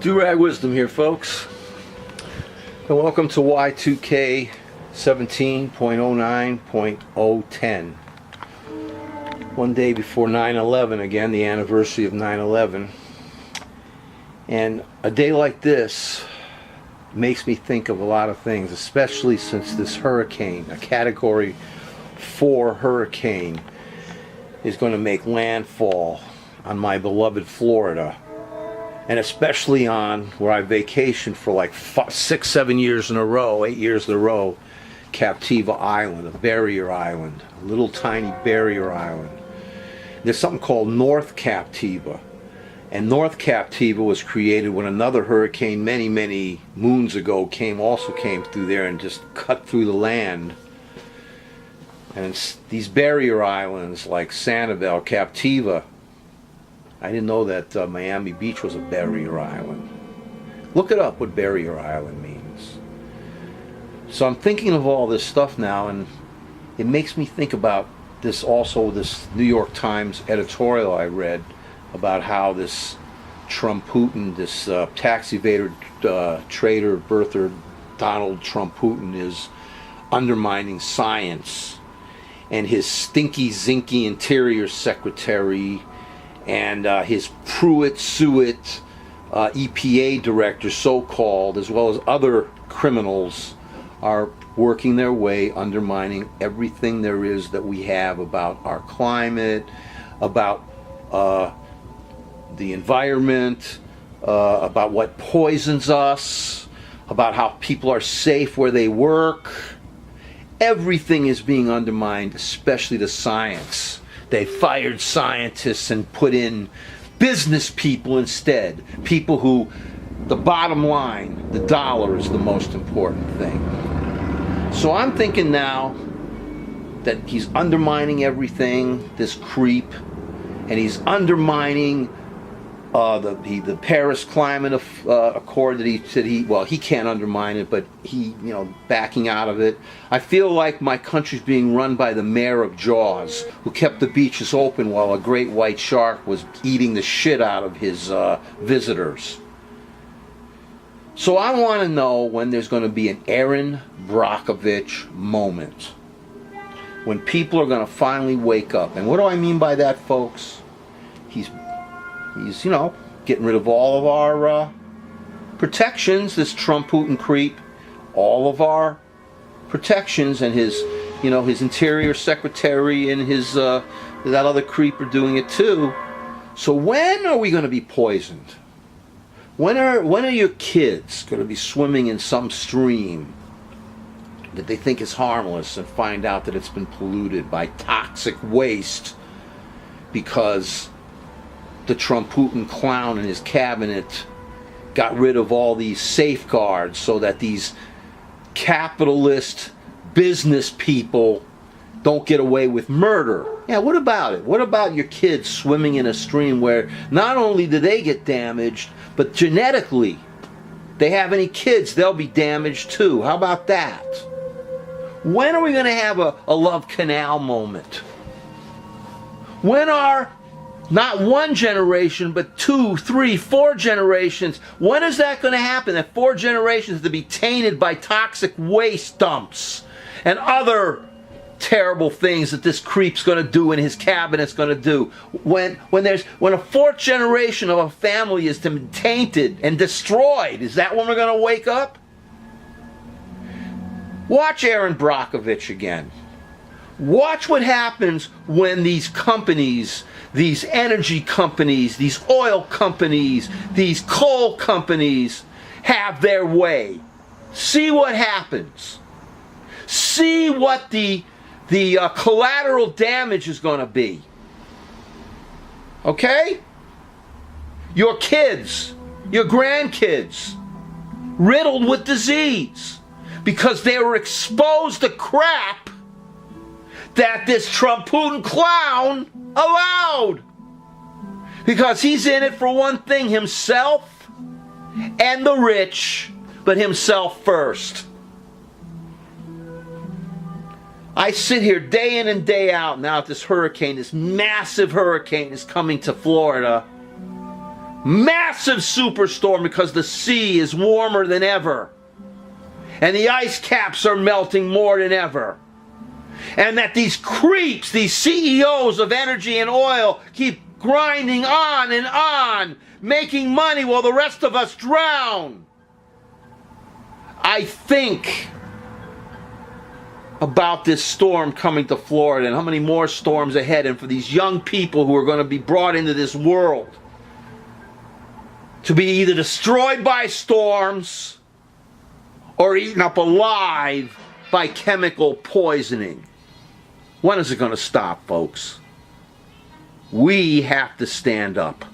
Do-Rag Wisdom here, folks, and welcome to Y2K 17.09.010. One day before 9/11, again, the anniversary of 9/11. And a day like this makes me think of a lot of things, especially since this hurricane, a Category 4 hurricane, is going to make landfall on my beloved Florida. And especially on where I vacationed for like 6-7 years in a row, 8 years in a row, Captiva Island, a barrier island, a little tiny barrier island. There's something called North Captiva. And North Captiva was created when another hurricane many moons ago also came through there and just cut through the land. And it's these barrier islands like Sanibel, Captiva. I didn't know that Miami Beach was a barrier island. Look it up, what barrier island means. So I'm thinking of all this stuff now, and it makes me think about this New York Times editorial I read about how this Trump Putin, this tax evader, traitor, birther Donald Trump Putin is undermining science, and his stinky zinky interior secretary and his Pruitt-Suet EPA director, so-called, as well as other criminals, are working their way, undermining everything there is that we have about our climate, about the environment, about what poisons us, about how people are safe where they work. Everything is being undermined, especially the science. They fired scientists and put in business people instead. People who, the bottom line, the dollar is the most important thing. So I'm thinking now that he's undermining everything, this creep, and he's undermining the Paris Climate Accord that he said he can't undermine it, but he, backing out of it. I feel like my country's being run by the mayor of Jaws, who kept the beaches open while a great white shark was eating the shit out of his visitors. So I want to know when there's going to be an Erin Brockovitch moment, when people are going to finally wake up. And what do I mean by that, folks? He's getting rid of all of our protections, this Trump Putin creep, all of our protections, and his interior secretary and his that other creep are doing it too. So when are we going to be poisoned? When are your kids going to be swimming in some stream that they think is harmless and find out that it's been polluted by toxic waste because the Trump Putin clown and his cabinet got rid of all these safeguards so that these capitalist business people don't get away with murder? Yeah, what about it? What about your kids swimming in a stream where not only do they get damaged, but genetically, they have any kids, they'll be damaged too. How about that? When are we going to have a love canal moment? When are not one generation, but 2, 3, 4 generations. When is that going to happen? That 4 generations to be tainted by toxic waste dumps and other terrible things that this creep's going to do and his cabinet's going to do. When a 4th generation of a family is tainted and destroyed, is that when we're going to wake up? Watch Erin Brockovitch again. Watch what happens when these companies, these energy companies, these oil companies, these coal companies have their way. See what happens. See what the collateral damage is going to be. Okay? Your kids, your grandkids, riddled with disease because they were exposed to crap that this Trump Putin clown allowed. Because he's in it for one thing, himself and the rich, but himself first. I sit here day in and day out now at this hurricane, this massive hurricane is coming to Florida. massive superstorm because the sea is warmer than ever. And the ice caps are melting more than ever. And that these creeps, these CEOs of energy and oil, keep grinding on, making money while the rest of us drown. I think about this storm coming to Florida and how many more storms ahead, and for these young people who are going to be brought into this world to be either destroyed by storms or eaten up alive by chemical poisoning. When is it going to stop, folks? We have to stand up.